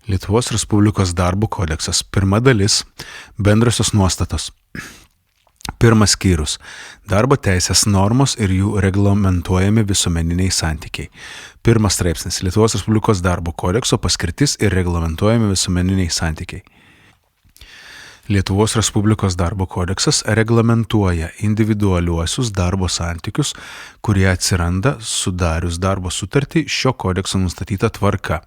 Lietuvos Respublikos darbo kodeksas. Pirma dalis – bendrosios nuostatos. Pirmas skyrius – darbo teisės normos ir jų reglamentuojami visuomeniniai santykiai. Pirmas straipsnis – Lietuvos Respublikos darbo kodekso paskirtis ir reglamentuojami visuomeniniai santykiai. Lietuvos Respublikos darbo kodeksas reglamentuoja individualiuosius darbo santykius, kurie atsiranda sudarius darbo sutartį šio kodekso nustatyta tvarka.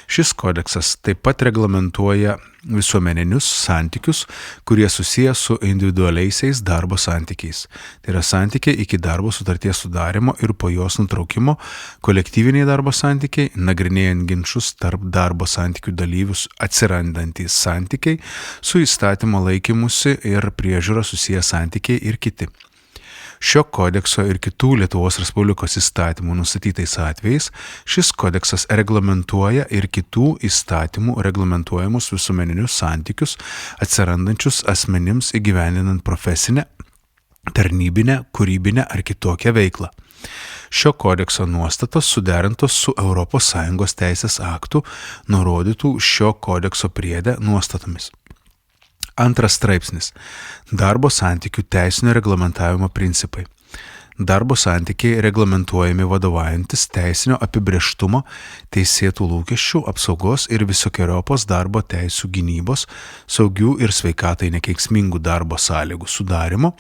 Šis kodeksas taip pat reglamentuoja visuomeninius santykius, kurie susiję su individualiaisiais darbo santykiais. Tai yra santykiai iki darbo sutarties sudarimo ir po jos nutraukimo, kolektyviniai darbo santykiai, nagrinėjant ginčus tarp darbo santykių dalyvius atsirandantys santykiai, su įstatymo laikymusi ir priežiūra susiję santykiai ir kiti. Šio kodekso ir kitų Lietuvos Respublikos įstatymų nustatytais atvejais šis kodeksas reglamentuoja ir kitų įstatymų reglamentuojamus visuomeninius santykius atsirandančius asmenims įgyvendinant profesinę, tarnybinę, kūrybinę ar kitokią veiklą. Šio kodekso nuostatos suderintos su ES teisės aktų nurodytų šio kodekso priede nuostatomis. Antras straipsnis – darbo santykių teisinio reglamentavimo principai. Darbo santykiai reglamentuojami vadovaujantis teisinio apibrėžtumo, teisėtų lūkesčių, apsaugos ir visokeriopos darbo teisių gynybos, saugių ir sveikatai nekenksmingų darbo sąlygų sudarimo,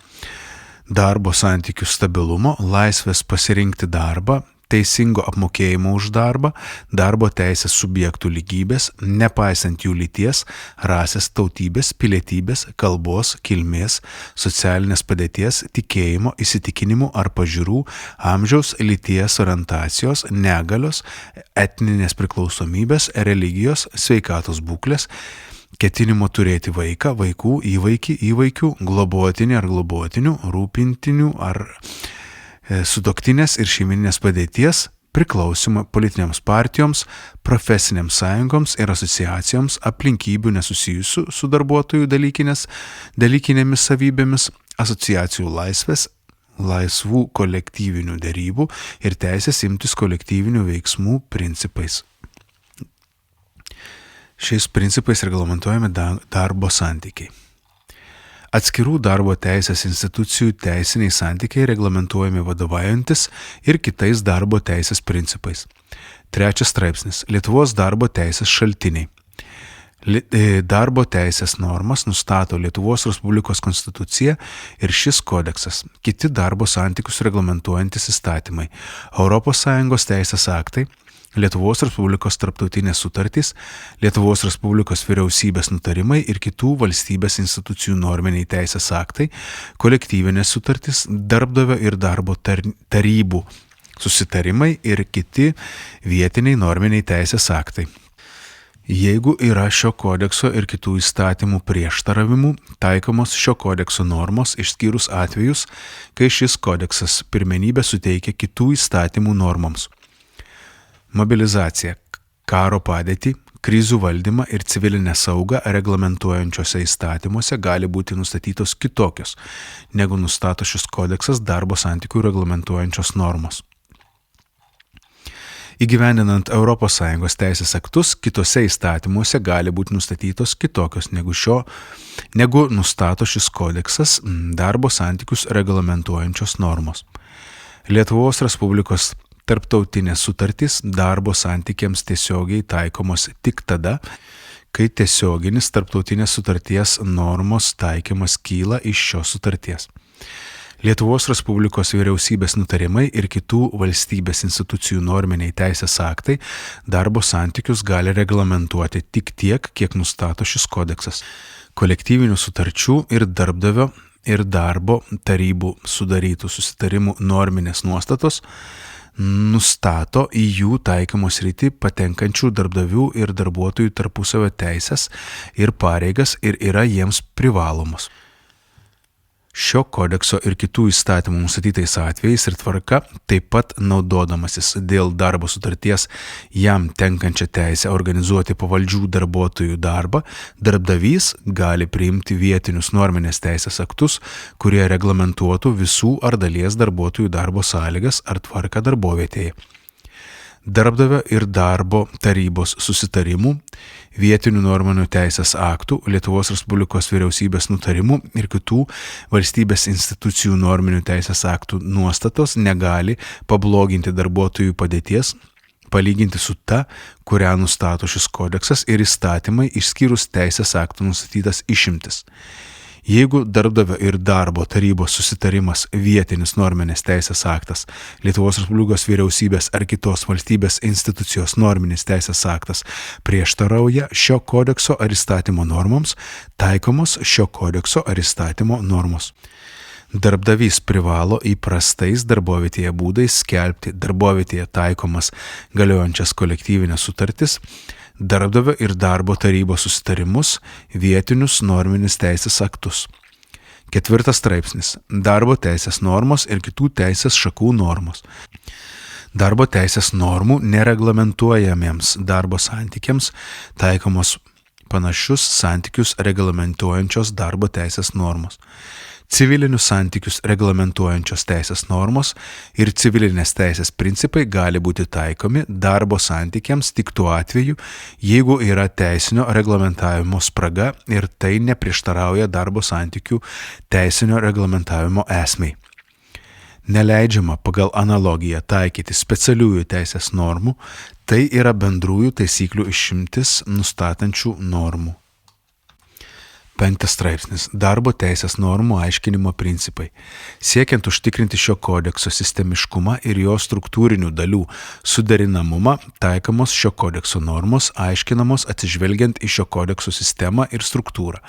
darbo santykių stabilumo, laisvės pasirinkti darbą, teisingo apmokėjimo už darbą, darbo teisės subjektų lygybės, nepaisant jų lyties, rasės, tautybės, pilietybės, kalbos, kilmės, socialinės padėties, tikėjimo, įsitikinimų ar pažiūrų, amžiaus, lyties orientacijos, negalios, etninės priklausomybės, religijos, sveikatos būklės, ketinimo turėti vaiką, vaikų, įvaikių, globotinį ar globotinių, rūpintinių ar sutuoktinės ir šeimininės padėties, priklausimo politinėms partijoms, profesinėms sąjungoms ir asociacijoms, aplinkybių nesusijusių su darbuotojų dalykinėmis savybėmis, asociacijų laisvės, laisvų kolektyvinių derybų ir teisės imtis kolektyvinių veiksmų principais. Šiais principais reglamentuojami darbo santykiai. Atskirų darbo teisės institucijų teisiniai santykiai reglamentuojami vadovaujantis ir kitais darbo teisės principais. Trečias straipsnis – Lietuvos darbo teisės šaltiniai. Darbo teisės normas nustato Lietuvos Respublikos konstitucija ir šis kodeksas, kiti darbo santykius reglamentuojantis įstatymai, ES teisės aktai, Lietuvos Respublikos tarptautinės sutartys, Lietuvos Respublikos vyriausybės nutarimai ir kitų valstybės institucijų norminiai teisės aktai, kolektyvinės sutartys, darbdavio ir darbo tarybų susitarimai ir kiti vietiniai norminiai teisės aktai. Jeigu yra šio kodekso ir kitų įstatymų prieštaravimų, taikomos šio kodekso normos išskyrus atvejus, kai šis kodeksas pirmenybę suteikia kitų įstatymų normoms. Mobilizacija, karo padėtį, krizių valdymą ir civilinę saugą reglamentuojančiose įstatymuose gali būti nustatytos kitokios, negu nustato šis kodeksas darbo santykių reglamentuojančios normos. Įgyvendinant ES teisės aktus, kitose įstatymuose gali būti nustatytos kitokios, negu nustato šis kodeksas darbo santykius reglamentuojančios normos. Lietuvos Respublikos tarptautinės sutartys darbo santykiams tiesiogiai taikomos tik tada, kai tiesioginis tarptautinės sutarties normos taikymas kyla iš šios sutarties. Lietuvos Respublikos vyriausybės nutarimai ir kitų valstybės institucijų norminiai teisės aktai darbo santykius gali reglamentuoti tik tiek, kiek nustato šis kodeksas. Kolektyvinių sutarčių ir darbdavio ir darbo tarybų sudarytų susitarimų norminės nuostatos nustato į jų taikymos sritį patenkančių darbdavių ir darbuotojų tarpusavio teisės ir pareigas ir yra jiems privalomos. Šio kodekso ir kitų įstatymų nustatytais atvejais ir tvarka, taip pat naudodamasis dėl darbo sutarties jam tenkančią teisę organizuoti pavaldžių darbuotojų darbą, darbdavys gali priimti vietinius norminės teisės aktus, kurie reglamentuotų visų ar dalies darbuotojų darbo sąlygas ar tvarką darbovietėje. darbdavio ir darbo tarybos susitarimų, vietinių norminių teisės aktų, Lietuvos Respublikos vyriausybės nutarimų ir kitų valstybės institucijų norminių teisės aktų nuostatos negali pabloginti darbuotojų padėties, palyginti su ta, kurią nustato šis kodeksas ir įstatymai išskyrus teisės aktų nustatytas išimtis. Jeigu darbdavio ir darbo tarybos susitarimas vietinis norminis teisės aktas, Lietuvos Respublikos vyriausybės ar kitos valstybės institucijos norminis teisės aktas prieštarauja šio kodekso ar įstatymo normoms, taikomos šio kodekso ar įstatymo normos. Darbdavys privalo įprastais darbovietėje būdais skelbti darbovietėje taikomas galiojančias kolektyvinės sutartis, darbdavio ir darbo tarybos susitarimus, vietinius norminius teisės aktus. 4 straipsnis. Darbo teisės normos ir kitų teisės šakų normos. Darbo teisės normų nereglamentuojamiems darbo santykiams taikomos panašius santykius reglamentuojančios darbo teisės normos. Civilinius santykius reglamentuojančios teisės normos ir civilinės teisės principai gali būti taikomi darbo santykiams tik tuo atveju, jeigu yra teisinio reglamentavimo spraga ir tai neprieštarauja darbo santykių teisinio reglamentavimo esmei. Neleidžiama pagal analogiją taikyti specialiųjų teisės normų, tai yra bendrųjų taisyklių išimtis nustatančių normų. 5 straipsnis. Darbo teisės normų aiškinimo principai. Siekiant užtikrinti šio kodekso sistemiškumą ir jo struktūrinių dalių suderinamumą, taikomos šio kodekso normos aiškinamos atsižvelgiant į šio kodekso sistemą ir struktūrą.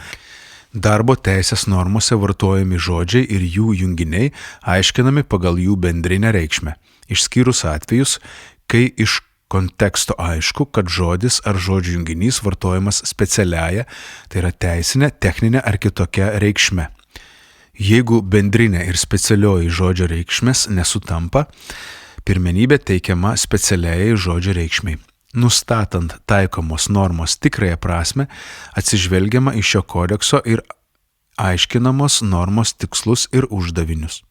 Darbo teisės normose vartojami žodžiai ir jų junginiai aiškinami pagal jų bendrinę reikšmę, išskyrus atvejus, kai iš konteksto aišku, kad žodis ar žodžių junginys vartojamas specialiaja, tai yra teisinė, techninė ar kitokia reikšme. Jeigu bendrinė ir specialioji žodžio reikšmės nesutampa, pirmenybė teikiama specialiai žodžio reikšmei. Nustatant taikomos normos tikrąją prasme, atsižvelgiama į šio kodekso ir aiškinamos normos tikslus ir uždavinius.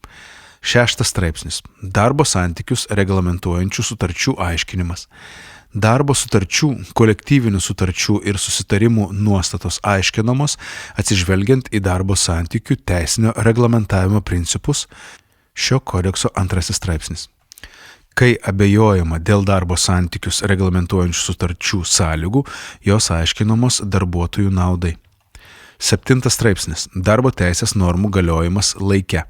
6 straipsnis. Darbo santykius reglamentuojančių sutarčių aiškinimas. Darbo sutarčių, kolektyvinių sutarčių ir susitarimų nuostatos aiškinamos atsižvelgiant į darbo santykių teisinio reglamentavimo principus. Šio kodekso 2 straipsnis. Kai abejojama dėl darbo santykius reglamentuojančių sutarčių sąlygų, jos aiškinamos darbuotojų naudai. 7 straipsnis. Darbo teisės normų galiojimas laike.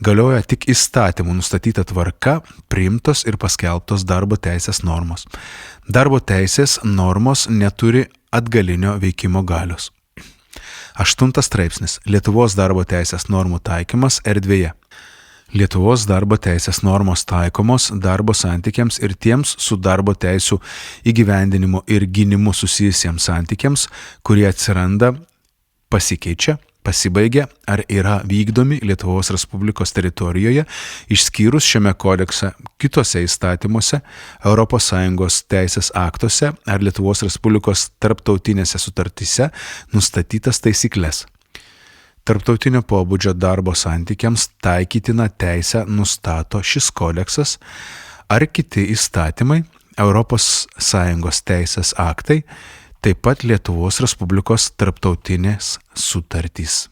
Galioja tik įstatymų nustatyta tvarka, priimtos ir paskelbtos darbo teisės normos. Darbo teisės normos neturi atgalinio veikimo galios. 8 straipsnis. Lietuvos darbo teisės normų taikymas erdvėje. Lietuvos darbo teisės normos taikomos darbo santykiams ir tiems su darbo teisų įgyvendinimu ir gynimu susijusiems santykiams, kurie atsiranda, pasikeičia, pasibaigia ar yra vykdomi Lietuvos Respublikos teritorijoje, išskyrus šiame kodekse kitose įstatymuose, ES teisės aktuose ar Lietuvos Respublikos tarptautinėse sutartyse nustatytas taisyklės. Tarptautinio pobūdžio darbo santykiams taikytina teisę nustato šis kodeksas ar kiti įstatymai, ES teisės aktai, taip pat Lietuvos Respublikos tarptautinės sutartys.